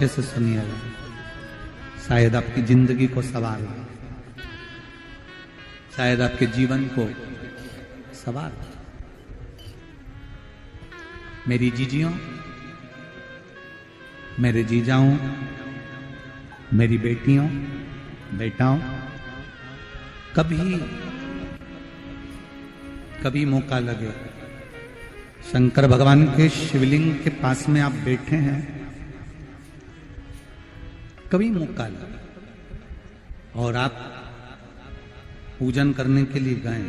से सुनिएगा, शायद आपकी जिंदगी को सवार हो, शायद आपके जीवन को सवार हो। मेरी जीजियों, मेरे जीजाओं, मेरी बेटियों, बेटाओं, कभी मौका लगे, शंकर भगवान के शिवलिंग के पास में आप बैठे हैं, कभी मौका लगे और आप पूजन करने के लिए गए,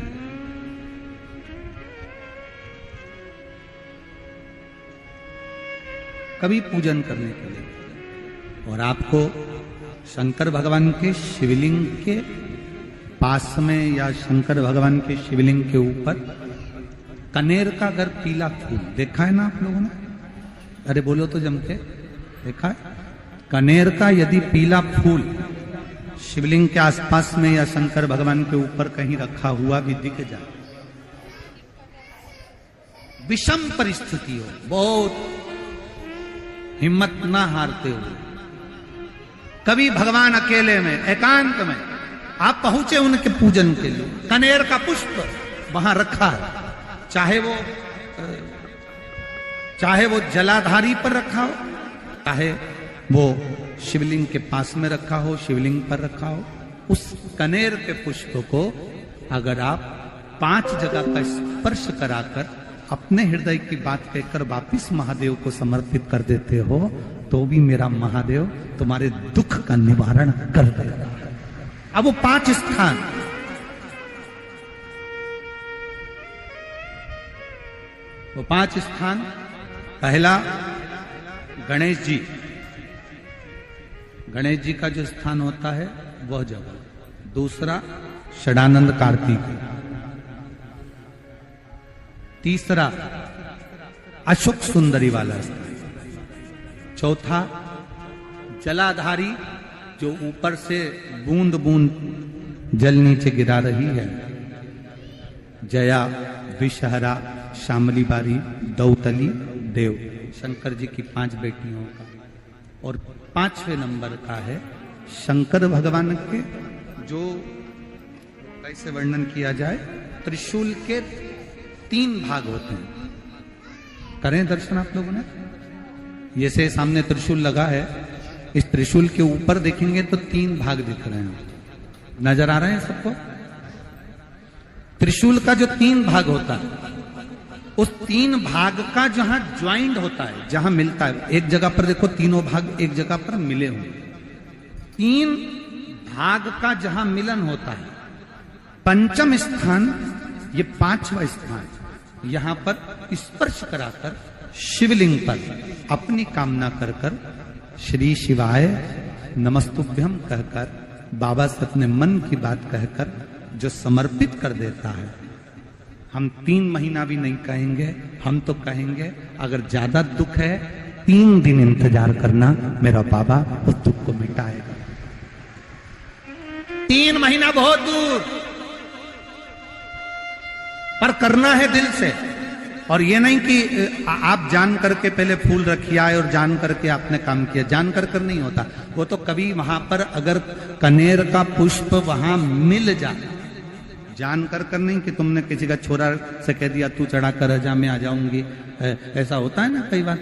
कभी पूजन करने के लिए और आपको शंकर भगवान के शिवलिंग के पास में या शंकर भगवान के शिवलिंग के ऊपर कनेर का अगर पीला फूल देखा है ना आप लोगों ने? अरे बोलो तो जम के, देखा है? कनेर का यदि पीला फूल शिवलिंग के आसपास में या शंकर भगवान के ऊपर कहीं रखा हुआ भी दिख जाए, विषम परिस्थिति हो, बहुत हिम्मत ना हारते हुए, कभी भगवान अकेले में एकांत में आप पहुंचे उनके पूजन के लिए, कनेर का पुष्प वहां रखा है, चाहे वो जलाधारी पर रखा हो, चाहे वो शिवलिंग के पास में रखा हो, शिवलिंग पर रखा हो, उस कनेर के पुष्प को अगर आप 5 जगह का स्पर्श कराकर अपने हृदय की बात कहकर वापिस महादेव को समर्पित कर देते हो, तो भी मेरा महादेव तुम्हारे दुख का निवारण कर देगा। अब वो 5 स्थान, वो 5 स्थान, पहला गणेश जी, गणेश जी का जो स्थान होता है वह जगह, दूसरा षडानंद कार्तिक, तीसरा अशोक सुंदरी वाला स्थान, चौथा जलाधारी जो ऊपर से बूंद बूंद जल नीचे गिरा रही है, जया, विषहरा, शामली बारी, दौतली, देव, शंकर जी की 5 बेटियों का, और 5वें नंबर का है शंकर भगवान के, जो कैसे वर्णन किया जाए, त्रिशूल के 3 भाग होते हैं। करें दर्शन आप लोगों ने? ये से सामने त्रिशूल लगा है, इस त्रिशूल के ऊपर देखेंगे तो 3 भाग दिख रहे हैं, नजर आ रहे हैं सबको? त्रिशूल का जो 3 भाग होता है, उस 3 भाग का जहां ज्वाइंट होता है, जहां मिलता है, एक जगह पर देखो तीनों भाग एक जगह पर मिले हुए, 3 भाग का जहां मिलन होता है, 5वां स्थान, ये 5वां स्थान, यहां पर स्पर्श कराकर शिवलिंग पर अपनी कामना कर कर श्री शिवाय नमस्तुभ्यम कहकर बाबा से अपने मन की बात कहकर जो समर्पित कर देता है, हम 3 महीना भी नहीं कहेंगे, हम तो कहेंगे अगर ज्यादा दुख है 3 दिन इंतजार करना, मेरा बाबा उस दुख को मिटाएगा। 3 महीना बहुत दूर, पर करना है दिल से, और ये नहीं कि आप जान करके पहले फूल रखिए आए और जान करके आपने काम किया, जान कर नहीं होता वो तो, कभी वहां पर अगर कनेर का पुष्प वहां मिल जाए, जान कर नहीं कि तुमने किसी का छोरा से कह दिया तू चढ़ा कर जा मैं आ जाऊंगी, ऐसा होता है ना कई बार,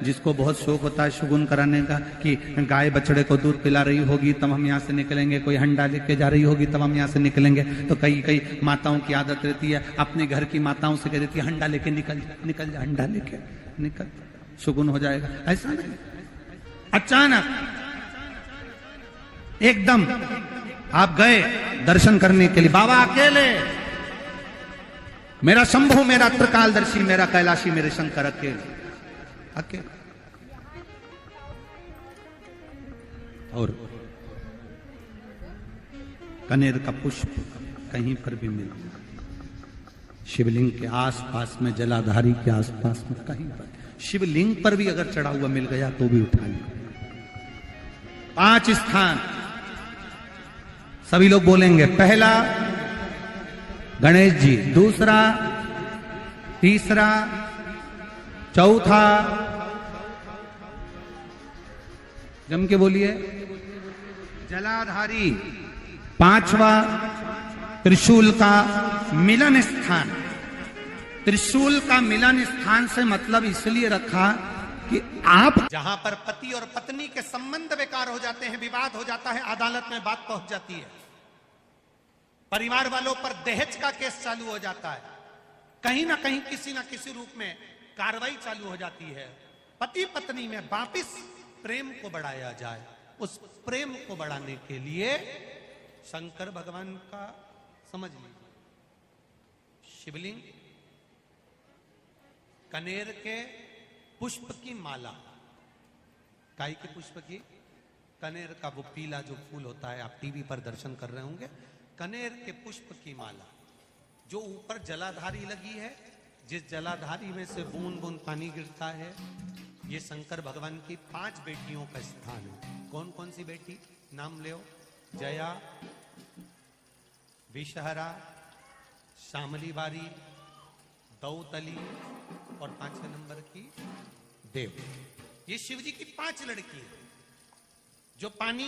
जिसको बहुत शौक होता है शुगुन कराने का, कि गाय बछड़े को दूध पिला रही होगी तब हम यहाँ से निकलेंगे, कोई हंडा लेके जा रही होगी तब हम यहाँ से निकलेंगे, तो कई माताओं की आदत रहती है, अपने घर की माताओं से कह देती है हंडा लेके निकल जा, हंडा लेके निकल, शुगुन हो जाएगा। ऐसा नहीं, अचानक एकदम आप गए दर्शन करने के लिए, बाबा अकेले, मेरा शंभु, मेरा त्रिकालदर्शी, मेरा कैलाशी, मेरे शंकर अकेले, और कनेर का पुष्प कहीं पर भी मिल, शिवलिंग के आसपास में, जलाधारी के आसपास में, कहीं पर, शिवलिंग पर भी अगर चढ़ा हुआ मिल गया तो भी उठा लें। 5 स्थान सभी लोग बोलेंगे, पहला गणेश जी, दूसरा, तीसरा, चौथा, जम के बोलिए। जलाधारी, पांचवा त्रिशूल का मिलन स्थान। त्रिशूल का मिलन स्थान से मतलब इसलिए रखा कि आप जहां पर पति और पत्नी के संबंध बेकार हो जाते हैं, विवाद हो जाता है, अदालत में बात पहुंच जाती है, परिवार वालों पर दहेज का केस चालू हो जाता है, कहीं ना कहीं किसी ना किसी रूप में कार्रवाई चालू हो जाती है, पति पत्नी में वापिस प्रेम को बढ़ाया जाए, उस प्रेम को बढ़ाने के लिए शंकर भगवान का समझ लीजिए शिवलिंग, कनेर के पुष्प की माला, काय के पुष्प की, कनेर का वो पीला जो फूल होता है, आप टीवी पर दर्शन कर रहे होंगे, कनेर के पुष्प की माला जो ऊपर जलाधारी लगी है, जिस जलाधारी में से बूंद बूंद पानी गिरता है, ये शंकर भगवान की 5 बेटियों का स्थान है। कौन कौन सी बेटी नाम ले? जया, विषहरा, श्यामली बारी, दौतली और 5वें नंबर की देव। ये शिव जी की 5 लड़की है जो पानी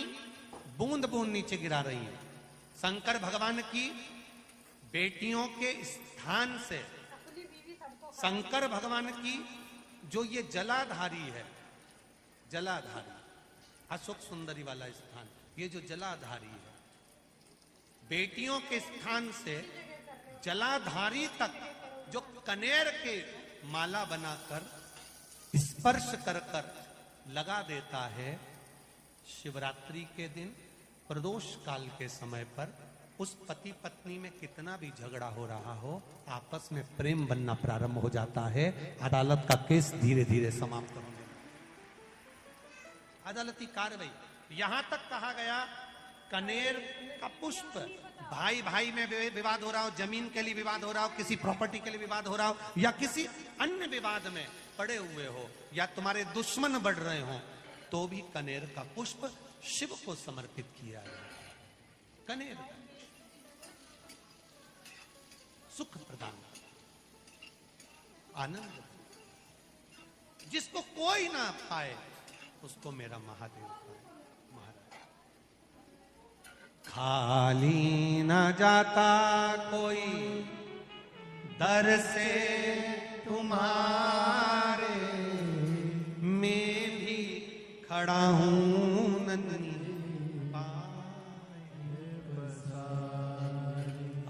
बूंद बूंद नीचे गिरा रही है। शंकर भगवान की बेटियों के स्थान से शंकर भगवान की जो ये जलाधारी है, जलाधारी अशोक सुंदरी वाला स्थान, ये जो जलाधारी है, बेटियों के स्थान से जलाधारी तक जो कनेर के माला बनाकर स्पर्श कर कर लगा देता है, शिवरात्रि के दिन प्रदोष काल के समय पर उस पति पत्नी में कितना भी झगड़ा हो रहा हो, आपस में प्रेम बनना प्रारंभ हो जाता है। अदालत का केस धीरे धीरे समाप्त होने लगता है। अदालती कार्रवाई यहां तक कहा गया, कनेर का पुष्प, भाई भाई में विवाद हो रहा हो, जमीन के लिए विवाद हो रहा हो, किसी प्रॉपर्टी के लिए विवाद हो रहा हो, या किसी अन्य विवाद में पड़े हुए हो, या तुम्हारे दुश्मन बढ़ रहे हो, तो भी कनेर का पुष्प शिव को समर्पित किया गया। कनेर का सुख प्रदान, आनंद, जिसको कोई ना पाए उसको मेरा महादेव पाए। खाली न जाता कोई दर से तुम्हारे, मैं भी खड़ा हूं नन्ही पाए,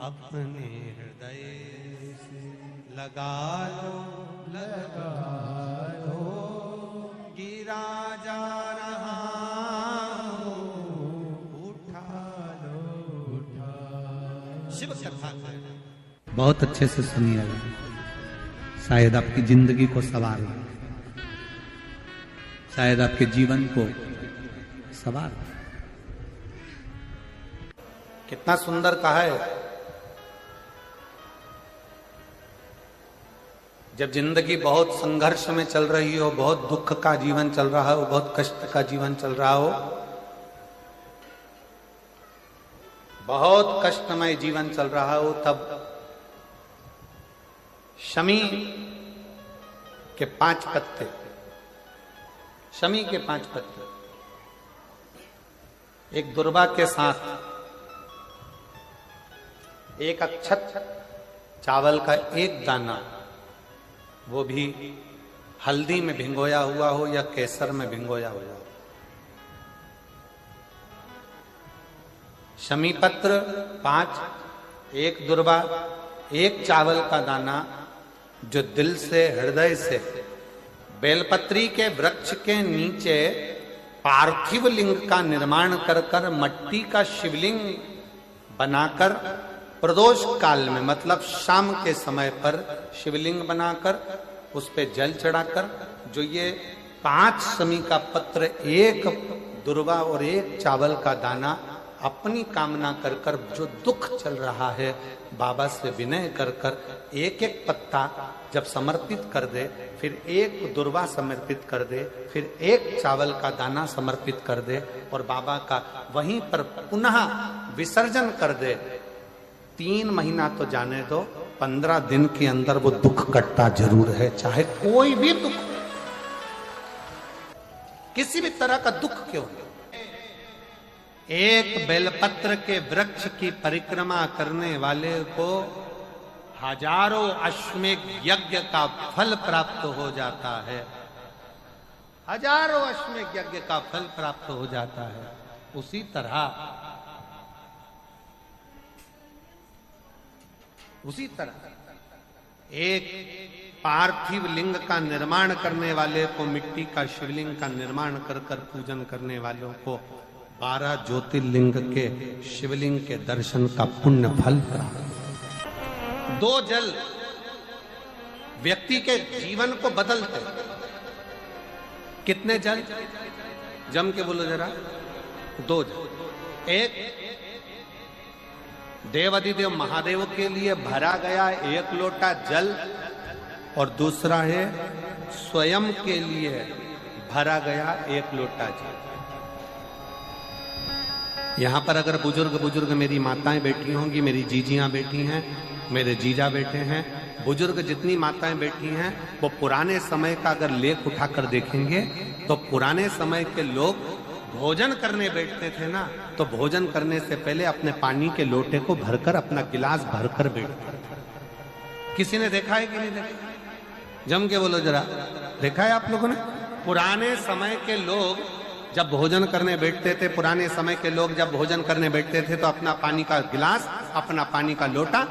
अपने हृदय से लगा लो, लगा लो, गिरा जा रहा शिव कथा है। बहुत अच्छे से सुनिएगा, शायद आपकी जिंदगी को सवार हो, शायद आपके जीवन को सवार हो। कितना सुंदर कहा है। जब जिंदगी बहुत संघर्ष में चल रही हो, बहुत दुख का जीवन चल रहा हो, बहुत कष्ट का जीवन चल रहा हो, बहुत कष्टमय जीवन चल रहा हो, तब शमी के 5 पत्ते, शमी के 5 पत्ते, एक दुर्वा के साथ एक अक्षत चावल का एक दाना, वो भी हल्दी में भिंगोया हुआ हो या केसर में भिंगोया हुआ हो, शमी पत्र 5, एक दुर्वा, एक चावल का दाना, जो दिल से हृदय से बेलपत्री के वृक्ष के नीचे पार्थिव लिंग का निर्माण कर कर मट्टी का शिवलिंग बनाकर प्रदोष काल में, मतलब शाम के समय पर शिवलिंग बनाकर उस पे जल चढ़ाकर, जो ये 5 शमी का पत्र, एक दुर्वा और एक चावल का दाना, अपनी कामना कर कर, जो दुख चल रहा है, बाबा से विनय कर कर एक एक पत्ता जब समर्पित कर दे, फिर एक दुर्वा समर्पित कर दे, फिर एक चावल का दाना समर्पित कर दे और बाबा का वहीं पर पुनः विसर्जन कर दे, 3 महीना तो जाने दो, 15 दिन के अंदर वो दुख कटता जरूर है, चाहे कोई भी दुख। किसी भी तरह का दुख क्यों हो, एक बेलपत्र के वृक्ष की परिक्रमा करने वाले को हजारों अश्वमेध यज्ञ का फल प्राप्त हो जाता है, हजारों अश्वमेध यज्ञ का फल प्राप्त हो जाता है। उसी तरह एक पार्थिव लिंग का निर्माण करने वाले को, मिट्टी का शिवलिंग का निर्माण कर कर पूजन करने वालों को 12 ज्योतिर्लिंग के शिवलिंग के दर्शन का पुण्य फल प्राप्त। 2 जल व्यक्ति के जीवन को बदलते। कितने जल? जम के बोलो जरा। 2 जल। एक देवाधिदेव महादेव के लिए भरा गया 1 लोटा जल, और दूसरा है स्वयं के लिए भरा गया 1 लोटा जल। यहां पर अगर बुजुर्ग मेरी माताएं बैठी होंगी, मेरी जीजियां बैठी हैं, मेरे जीजा बैठे हैं, बुजुर्ग जितनी माताएं बैठी हैं, वो पुराने समय का अगर लेख उठाकर देखेंगे तो पुराने समय के लोग भोजन करने बैठते थे ना, तो भोजन करने से पहले अपने पानी के लोटे को भरकर, अपना गिलास भरकर बैठते थे। किसी ने देखा है कि नहीं देखा? जम के बोलो जरा। देखा है आप लोगों ने? पुराने समय के लोग जब भोजन करने बैठते थे, पुराने समय के लोग जब भोजन करने बैठते थे तो अपना पानी का गिलास, अपना पानी का लोटा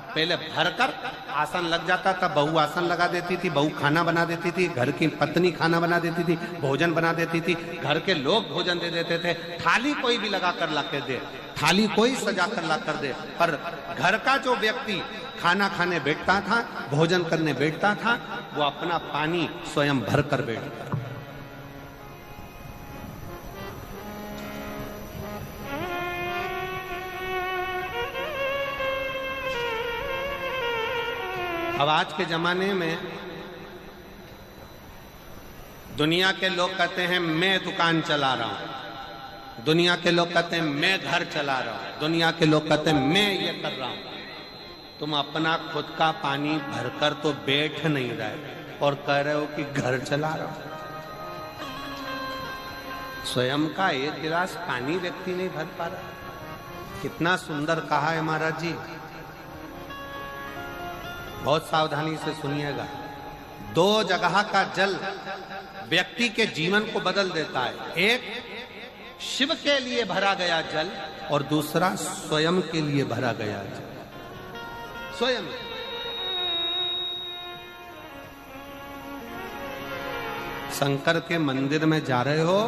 पहले भरकर, आसन लग जाता था, बहू आसन लगा देती थी, बहू खाना बना देती थी, घर की पत्नी खाना बना देती थी, भोजन बना देती थी, घर के लोग भोजन दे देते थे। थाली कोई भी लगा कर ला के दे, थाली कोई सजा कर ला कर दे, पर घर का जो व्यक्ति खाना खाने बैठता था, भोजन करने बैठता था, वो अपना पानी स्वयं भर कर बैठता। अब आज के जमाने में दुनिया के लोग कहते हैं मैं दुकान चला रहा हूं, दुनिया के लोग कहते हैं मैं घर चला रहा हूं, दुनिया के लोग कहते हैं मैं ये कर रहा हूं। तुम अपना खुद का पानी भरकर तो बैठ नहीं रहे और कह रहे हो कि घर चला रहा हूं। स्वयं का 1 गिलास पानी व्यक्ति नहीं भर पा रहा। कितना सुंदर कहा है महाराज जी। बहुत सावधानी से सुनिएगा। 2 जगह का जल व्यक्ति के जीवन को बदल देता है। एक शिव के लिए भरा गया जल, और दूसरा स्वयं के लिए भरा गया जल। स्वयं शंकर के मंदिर में जा रहे हो,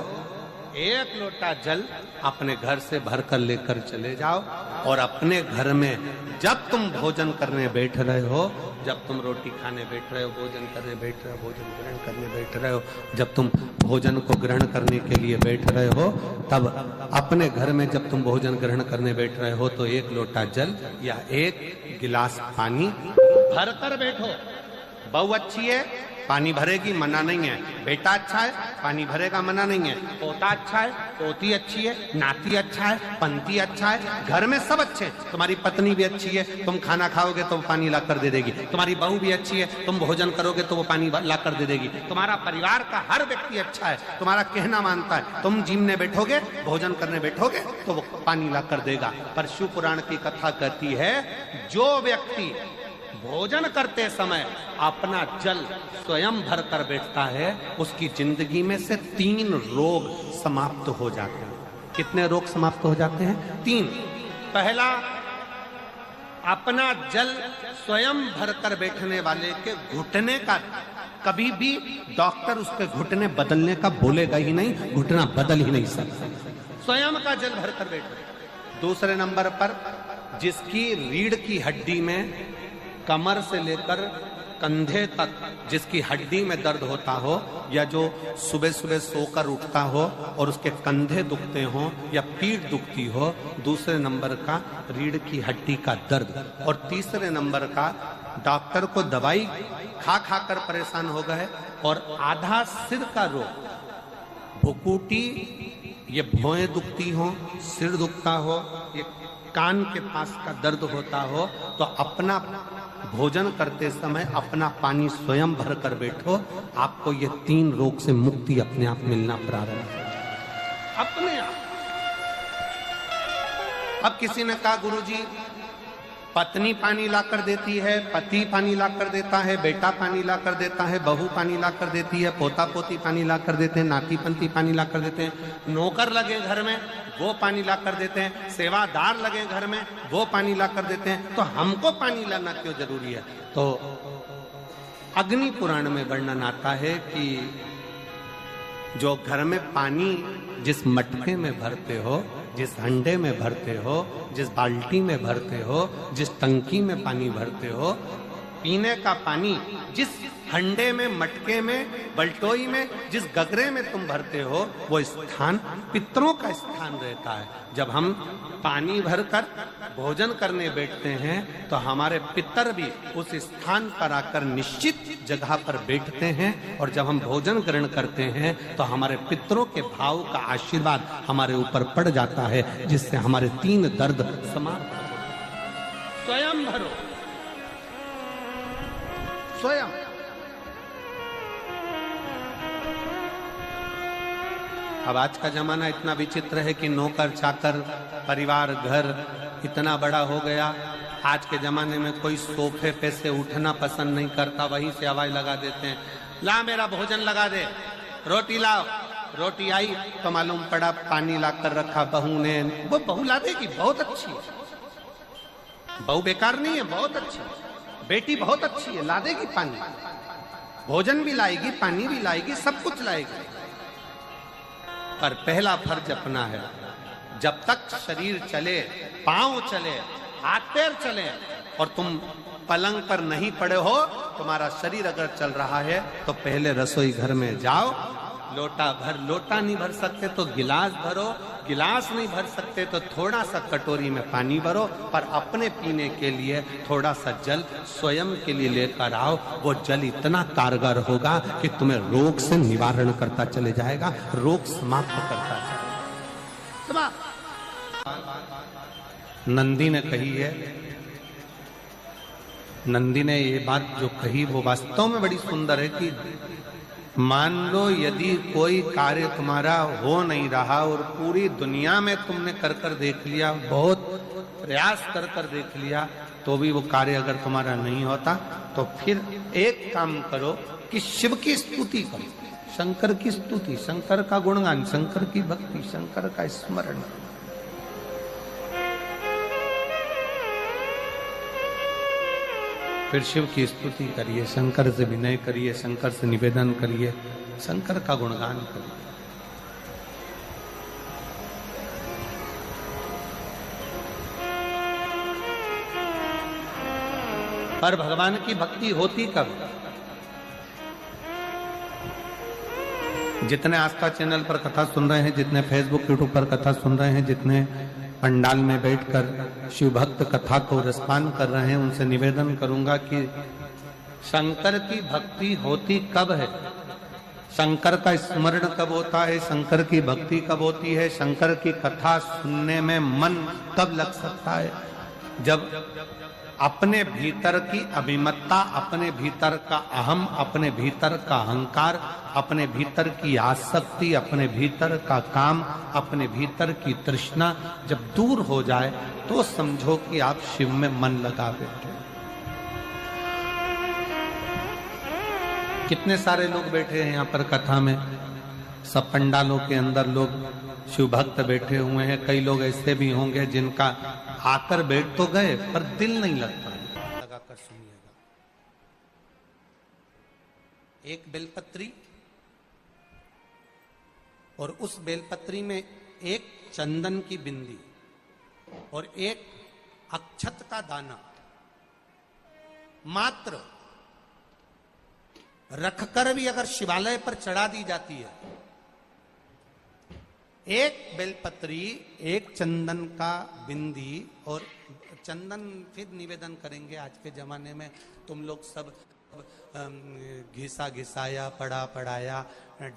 1 लोटा जल अपने घर से भरकर लेकर चले जाओ, और अपने घर में जब तुम भोजन करने बैठ रहे हो, जब तुम रोटी खाने बैठ रहे हो, भोजन करने बैठ रहे हो, भोजन ग्रहण करने बैठ रहे हो, जब तुम भोजन को ग्रहण करने के लिए बैठ रहे हो, तब अपने घर में जब तुम भोजन ग्रहण करने बैठ रहे हो तो 1 लोटा जल या 1 गिलास पानी भरकर बैठो। बहू अच्छी है, पानी भरेगी, मना नहीं है। बेटा अच्छा है, पानी भरेगा, मना नहीं है। पोता अच्छा है, पोती अच्छी है, नाती अच्छा है, पंती अच्छा है, घर में सब अच्छे हैं। तुम्हारी पत्नी भी अच्छी है, तुम खाना खाओगे तो वो पानी ला कर दे देगी। तुम्हारी बहू भी अच्छी है, तुम भोजन करोगे तो वो पानी ला कर दे देगी। तुम्हारा परिवार का हर व्यक्ति अच्छा है, तुम्हारा कहना मानता है। तुम जिमने बैठोगे, भोजन करने बैठोगे तो वो पानी ला कर देगा। पर शिव पुराण की कथा कहती है, जो व्यक्ति भोजन करते समय अपना जल स्वयं भर कर बैठता है, उसकी जिंदगी में से 3 रोग समाप्त हो जाते हैं। कितने रोग समाप्त हो जाते हैं? 3। पहला, अपना जल स्वयं भर कर बैठने वाले के घुटने का कभी भी डॉक्टर उसके घुटने बदलने का बोलेगा ही नहीं, घुटना बदल ही नहीं सकता। स्वयं का जल भर कर बैठे। दूसरे नंबर पर, जिसकी रीढ़ की हड्डी में कमर से लेकर कंधे तक जिसकी हड्डी में दर्द होता हो, या जो सुबह सुबह सोकर उठता हो और उसके कंधे दुखते हो या पीठ दुखती हो। दूसरे नंबर का रीढ़ की हड्डी का दर्द। और तीसरे नंबर का, डॉक्टर को दवाई खा खा कर परेशान हो गए और आधा सिर का रोग, भुकुटी, ये भौएं दुखती हो, सिर दुखता हो, ये कान के पास का दर्द होता हो, तो अपना भोजन करते समय अपना पानी स्वयं भर कर बैठो, आपको ये 3 रोग से मुक्ति अपने आप मिलना प्रारंभ हो, अपने आप। अब किसी ने कहा गुरुजी पत्नी पानी ला कर देती है, पति पानी ला कर देता है, बेटा पानी ला कर देता है, बहू पानी ला कर देती है, पोता पोती पानी ला कर देते हैं, नाती पंती पानी ला कर देते हैं, नौकर लगे घर में वो पानी ला कर देते हैं, सेवादार लगे घर में वो पानी ला कर देते हैं, तो हमको पानी लाना क्यों जरूरी है? तो अग्नि पुराण में वर्णन आता है कि जो घर में पानी जिस मटके में भरते हो, जिस हंडे में भरते हो, जिस बाल्टी में भरते हो, जिस टंकी में पानी भरते हो, पीने का पानी जिस हंडे में, मटके में, बल्टोई में, जिस गगरे में तुम भरते हो, वो स्थान पितरों का स्थान रहता है। जब हम पानी भरकर भोजन करने बैठते हैं तो हमारे पितर भी उस स्थान पर आकर निश्चित जगह पर बैठते हैं, और जब हम भोजन ग्रहण करते हैं तो हमारे पितरों के भाव का आशीर्वाद हमारे ऊपर पड़ जाता है, जिससे हमारे 3 दर्द समाप्त हो। स्वयं भरो, स्वयं। अब आज का जमाना इतना विचित्र है कि नौकर चाकर, परिवार, घर इतना बड़ा हो गया। आज के जमाने में कोई सोफे पे से उठना पसंद नहीं करता, वहीं से आवाज लगा देते हैं, ला मेरा भोजन लगा दे, रोटी लाओ। रोटी आई तो मालूम पड़ा पानी ला कर रखा बहू ने। वो बहू ला देगी, बहुत अच्छी है, बहू बेकार नहीं है, बहुत अच्छी है, बेटी बहुत अच्छी है, ला देगी पानी, भोजन भी लाएगी, पानी भी लाएगी, सब कुछ लाएगी। पर पहला फर्ज अपना है, जब तक शरीर चले, पांव चले, हाथ पैर चले और तुम पलंग पर नहीं पड़े हो, तुम्हारा शरीर अगर चल रहा है तो पहले रसोई घर में जाओ, लोटा भर, लोटा नहीं भर सकते तो गिलास भरो, गिलास नहीं भर सकते तो थोड़ा सा कटोरी में पानी भरो, पर अपने पीने के लिए थोड़ा सा जल स्वयं के लिए लेकर आओ। वो जल इतना कारगर होगा कि तुम्हें रोग से निवारण करता चले जाएगा, रोग समाप्त करता जाएगा। नंदी ने कही है, नंदी ने ये बात जो कही वो वास्तव में बड़ी सुंदर है कि मान लो यदि कोई कार्य तुम्हारा हो नहीं रहा और पूरी दुनिया में तुमने कर कर देख लिया, बहुत प्रयास कर कर देख लिया, तो भी वो कार्य अगर तुम्हारा नहीं होता, तो फिर एक काम करो कि शिव की स्तुति करो, शंकर की स्तुति, शंकर का गुणगान, शंकर की भक्ति, शंकर का स्मरण। फिर शिव की स्तुति करिए, शंकर से विनय करिए, शंकर से निवेदन करिए, शंकर का गुणगान करिए। पर भगवान की भक्ति होती कब? जितने आस्था चैनल पर कथा सुन रहे हैं, जितने फेसबुक यूट्यूब पर कथा सुन रहे हैं, जितने पंडाल में बैठकर शिव भक्त कथा को रसपान कर रहे हैं, उनसे निवेदन करूंगा कि शंकर की भक्ति होती कब है, शंकर का स्मरण कब होता है, शंकर की भक्ति कब होती है, शंकर की कथा सुनने में मन कब लग सकता है? जब अपने भीतर की अभिमत्ता, अपने भीतर का अहम, अपने भीतर का अहंकार, अपने भीतर की आसक्ति, अपने भीतर का काम, अपने भीतर की तृष्णा जब दूर हो जाए तो समझो कि आप शिव में मन लगा बैठे। कितने सारे लोग बैठे हैं यहाँ पर कथा में, सब पंडालों के अंदर लोग शिव भक्त बैठे हुए हैं। कई लोग ऐसे भी होंगे जिनका आकर बैठ तो गए पर दिल नहीं लगता। लगाकर सुनिएगा, एक बेलपत्री और उस बेलपत्री में एक चंदन की बिंदी और एक अक्षत का दाना मात्र रखकर भी अगर शिवालय पर चढ़ा दी जाती है, एक बेलपत्री, एक चंदन का बिंदी और चंदन फिर निवेदन करेंगे। आज के जमाने में तुम लोग सब घिसा घिसाया, पड़ा पड़ाया,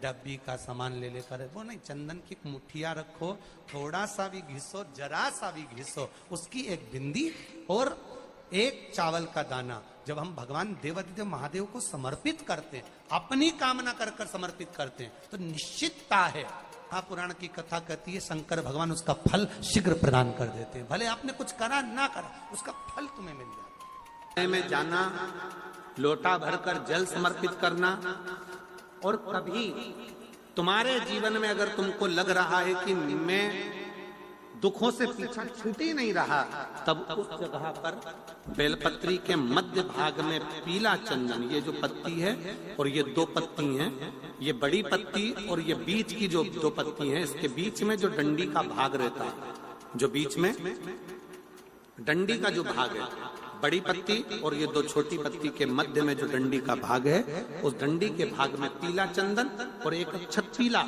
डब्बी का सामान ले लेकर, वो नहीं, चंदन की मुठिया रखो, थोड़ा सा भी घिसो, जरा सा भी घिसो, उसकी एक बिंदी और एक चावल का दाना जब हम भगवान देवादिदेव महादेव को समर्पित करते हैं, अपनी कामना कर कर समर्पित करते हैं, तो निश्चितता है, महापुराण की कथा कहती है शंकर भगवान उसका फल शीघ्र प्रदान कर देते हैं। भले आपने कुछ करा ना करा, उसका फल तुम्हें मिल जाए। में जाना, लोटा भरकर जल समर्पित करना, और कभी तुम्हारे जीवन में अगर तुमको लग रहा है कि मैं दुखों से पीछा छूट ही नहीं रहा, तब उस जगह पर बेलपत्री के मध्य भाग में पीला चंदन, ये जो पत्ती है और ये दो पत्ती हैं, ये बड़ी पत्ती और ये बीच की जो दो पत्ती हैं, इसके बीच में जो डंडी का भाग रहता है, जो बीच में डंडी का जो भाग है, बड़ी पत्ती और ये दो छोटी पत्ती के मध्य में जो डंडी का भाग है, उस डंडी के भाग में पीला चंदन और एक अक्षत पीला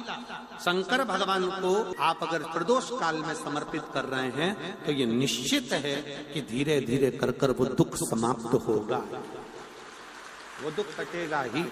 शंकर भगवान को आप अगर प्रदोष काल में समर्पित कर रहे हैं, तो ये निश्चित है कि धीरे धीरे कर कर वो दुख समाप्त होगा, वो दुख कटेगा ही।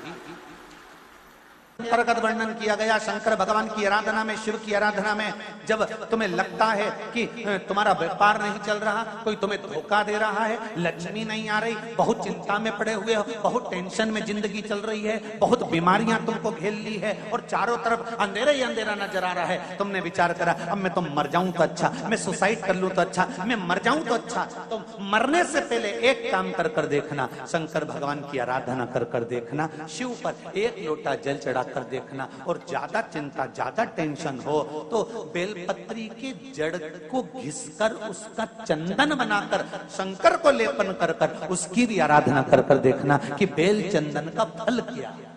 अंतर्गत वर्णन किया गया शंकर भगवान की आराधना में, शिव की आराधना में, जब तुम्हें लगता है कि तुम्हारा व्यापार नहीं चल रहा, कोई तुम्हें धोखा दे रहा है, लक्ष्मी नहीं आ रही, बहुत चिंता में पड़े हुए हो, बहुत टेंशन में जिंदगी चल रही है, बहुत बीमारियां तुमको घेर ली है और चारों तरफ अंधेरा ही अंधेरा नजर आ रहा है, तुमने विचार करा अब मैं तो मर जाऊं तो अच्छा, मैं सुसाइड कर लूं तो अच्छा, मैं मर जाऊं तो अच्छा, तो मरने से पहले एक काम कर कर देखना, शंकर भगवान की आराधना कर कर देखना, शिव पर एक लोटा जल चढ़ा कर देखना, और ज्यादा चिंता ज्यादा टेंशन हो तो बेलपत्री के जड़ को घिसकर उसका चंदन बनाकर शंकर को लेपन कर कर उसकी भी आराधना कर कर देखना कि बेल चंदन का फल क्या है।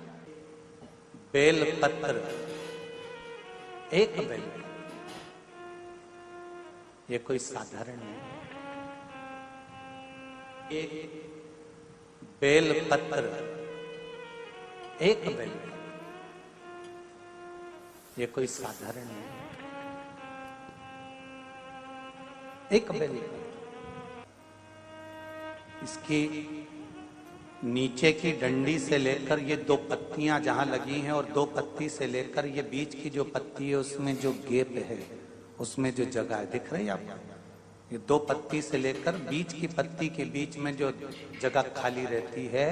बेलपत्र, एक बेल, ये कोई साधारण नहीं, एक बेलपत्र, एक बेल, ये कोई साधारण नहीं, एक बेल। इसकी नीचे की डंडी से लेकर ये दो पत्तियां जहां लगी हैं, और दो पत्ती से लेकर ये बीच की जो पत्ती है उसमें जो गैप है, उसमें जो जगह है, दिख रही है आपको? ये दो पत्ती से लेकर बीच की पत्ती के बीच में जो जगह खाली रहती है,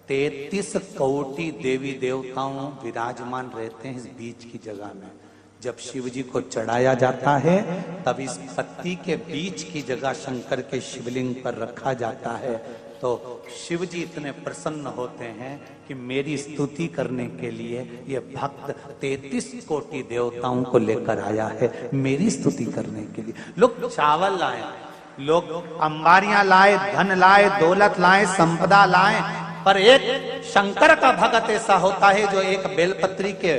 33 कोटि देवी देवताओं विराजमान रहते हैं इस बीच की जगह में। जब शिव जी को चढ़ाया जाता है तब इस पत्ती के बीच की जगह शंकर के शिवलिंग पर रखा जाता है, तो शिव जी इतने प्रसन्न होते हैं कि मेरी स्तुति करने के लिए ये भक्त 33 कोटि देवताओं को लेकर आया है, मेरी स्तुति करने के लिए। लोग चावल लाए, लोग अंबारियां लाए, धन लाए, दौलत लाए, संपदा लाए, पर एक शंकर का भगत ऐसा होता है जो एक बेलपत्री के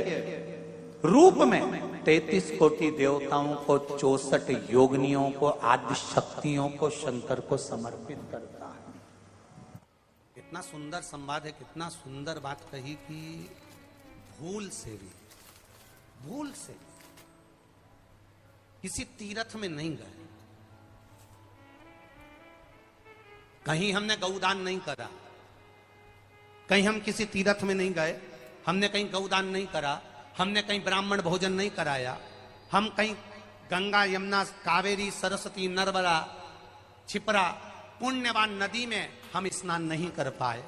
रूप में 33 कोटि देवताओं को, 64 योगिनियों को, आदि शक्तियों को शंकर को समर्पित करता है। कितना सुंदर संवाद है, कितना सुंदर बात कही कि भूल से किसी तीर्थ में नहीं गए, कहीं हमने गौदान नहीं करा, कहीं हम किसी तीर्थ में नहीं गए, हमने कहीं गौदान नहीं करा, हमने कहीं ब्राह्मण भोजन नहीं कराया, हम कहीं गंगा यमुना कावेरी सरस्वती नर्मदा छिपरा पुण्यवान नदी में हम स्नान नहीं कर पाए।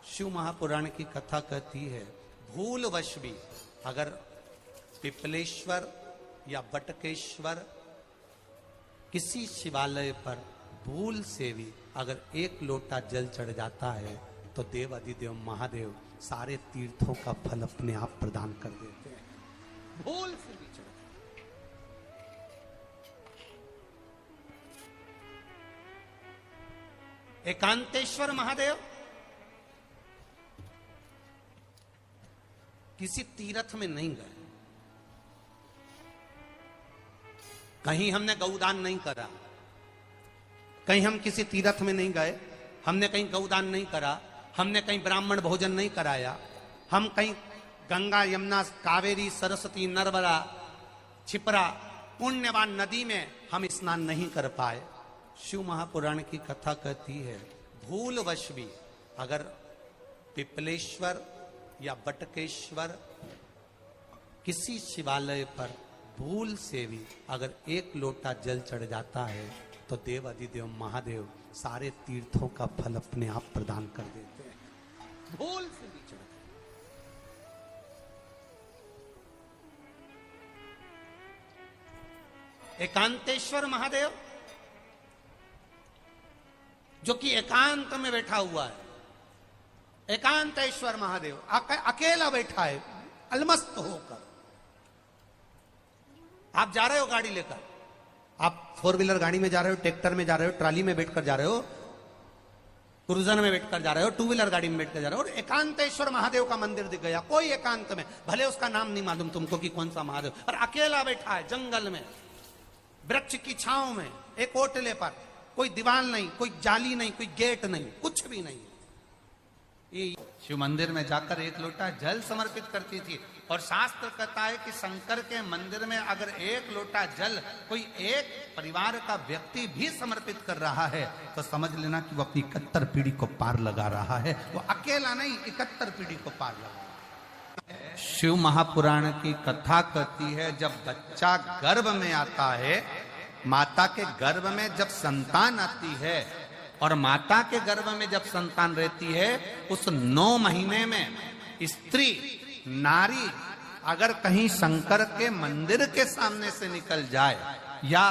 शिव महापुराण की कथा कहती है भूलवश भी अगर पिपलेश्वर या बटकेश्वर किसी शिवालय पर भूल से भी अगर एक लोटा जल चढ़ जाता है तो देव अधिदेव महादेव सारे तीर्थों का फल अपने आप प्रदान कर देते हैं। भूल से भी चढ़, एकांतेश्वर महादेव किसी तीर्थ में नहीं गए, कहीं हमने गौदान नहीं करा, कहीं हम किसी तीर्थ में नहीं गए, हमने कहीं गौदान नहीं करा, हमने कहीं ब्राह्मण भोजन नहीं कराया, हम कहीं गंगा यमुना कावेरी सरस्वती नर्मदा छिपरा पुण्यवान नदी में हम स्नान नहीं कर पाए। शिव महापुराण की कथा कहती है भूलवश भी अगर पिपलेश्वर या बटकेश्वर किसी शिवालय पर भूल से भी अगर एक लोटा जल चढ़ जाता है तो देव अधिदेव महादेव सारे तीर्थों का फल अपने आप प्रदान कर देते हैं। भूल से भी चढ़ एकांतेश्वर महादेव जो कि एकांत में बैठा हुआ है, एकांतेश्वर महादेव अकेला बैठा है अलमस्त होकर। आप जा रहे हो गाड़ी लेकर, आप 4 व्हीलर गाड़ी में जा रहे हो, ट्रैक्टर में जा रहे हो, ट्राली में बैठकर जा रहे हो, क्रूजर में बैठकर जा रहे हो, 2 व्हीलर गाड़ी में बैठकर जा रहे हो, और एकांतेश्वर महादेव का मंदिर दिख गया कोई एकांत में, भले उसका नाम नहीं मालूम तुमको कि कौन सा महादेव, और अकेला बैठा है जंगल में वृक्ष की छांव में एक ओटले पर, कोई दीवार नहीं, कोई जाली नहीं, कोई गेट नहीं, कुछ भी नहीं। ये शिव मंदिर में जाकर 1 लोटा जल समर्पित करती थी, और शास्त्र कहता है कि शंकर के मंदिर में अगर 1 लोटा जल कोई एक परिवार का व्यक्ति भी समर्पित कर रहा है तो समझ लेना कि वो अपनी 71 पीढ़ी को पार लगा रहा है। वो अकेला नहीं, 71 पीढ़ी को पार लगा। शिव महापुराण की कथा कहती है जब बच्चा गर्भ में आता है, माता के गर्भ में जब संतान आती है, और माता के गर्भ में जब संतान रहती है, उस 9 महीने में स्त्री नारी अगर कहीं शंकर के मंदिर के सामने से निकल जाए, या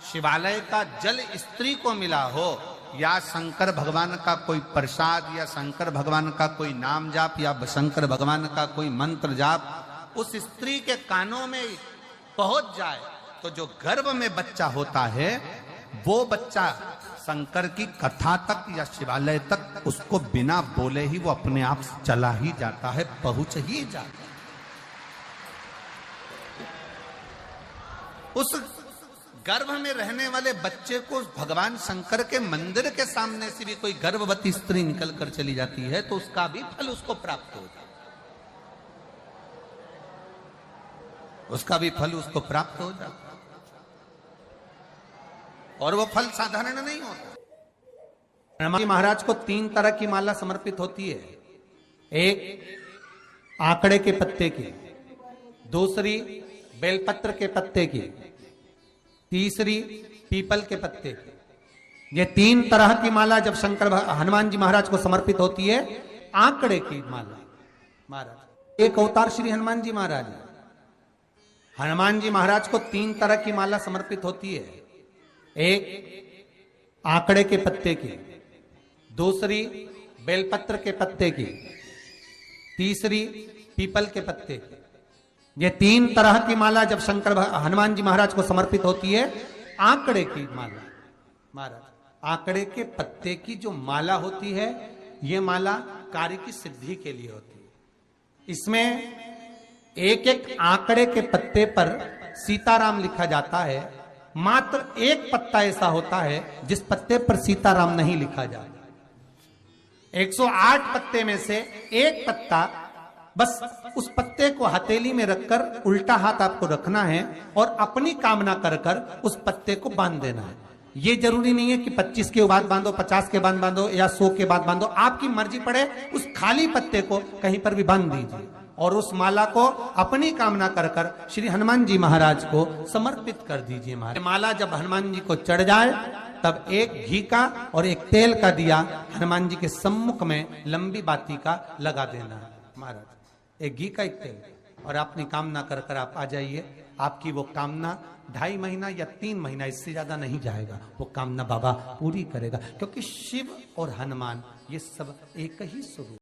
शिवालय का जल स्त्री को मिला हो, या शंकर भगवान का कोई प्रसाद, या शंकर भगवान का कोई नाम जाप, या शंकर भगवान का कोई मंत्र जाप उस स्त्री के कानों में पहुंच जाए, तो जो गर्भ में बच्चा होता है वो बच्चा शंकर की कथा तक या शिवालय तक उसको बिना बोले ही वो अपने आप चला ही जाता है, पहुंच ही जाता है। उस गर्भ में रहने वाले बच्चे को भगवान शंकर के मंदिर के सामने से भी कोई गर्भवती स्त्री निकल कर चली जाती है तो उसका भी फल उसको प्राप्त होता है, उसका भी फल उसको प्राप्त हो जाता है। और वो फल साधारण नहीं होता। हनुमान जी महाराज को 3 तरह की माला समर्पित होती है, एक आंकड़े के पत्ते की, दूसरी बेलपत्र के पत्ते की, तीसरी पीपल के पत्ते की। ये 3 तरह की माला जब हनुमान जी महाराज को समर्पित होती है, आंकड़े की माला महाराज एक अवतार श्री हनुमान जी महाराज, हनुमान जी महाराज को 3 तरह की माला समर्पित होती है, एक आंकड़े के पत्ते की, दूसरी बेलपत्र के पत्ते की, तीसरी पीपल के पत्ते की। ये 3 तरह की माला जब हनुमान जी महाराज को समर्पित होती है, आंकड़े की माला महाराज आंकड़े के पत्ते की जो माला होती है, ये माला कार्य की सिद्धि के लिए होती है। इसमें एक एक आंकड़े के पत्ते पर सीताराम लिखा जाता है, मात्र एक पत्ता ऐसा होता है जिस पत्ते पर सीताराम नहीं लिखा जाता। 108 पत्ते में से एक पत्ता, बस उस पत्ते को हथेली में रखकर उल्टा हाथ आपको रखना है और अपनी कामना कर कर उस पत्ते को बांध देना है। ये जरूरी नहीं है कि 25 के बाद बांधो, 50 के बाद बांधो या 100 के बाद बांधो, आपकी मर्जी पड़े उस खाली पत्ते को कहीं पर भी बांध दीजिए और उस माला को अपनी कामना कर कर श्री हनुमान जी महाराज को समर्पित कर दीजिए। माला जब हनुमान जी को चढ़ जाए तब एक घी का और एक तेल का दिया हनुमान जी के सम्मुख में लंबी बाती का लगा देना है महाराज, एक घी का एक तेल, और अपनी कामना कर कर आप आ जाइए। आपकी वो कामना 2.5 महीना या 3 महीना, इससे ज्यादा नहीं जाएगा, वो कामना बाबा पूरी करेगा, क्योंकि शिव और हनुमान ये सब एक ही स्वरूप।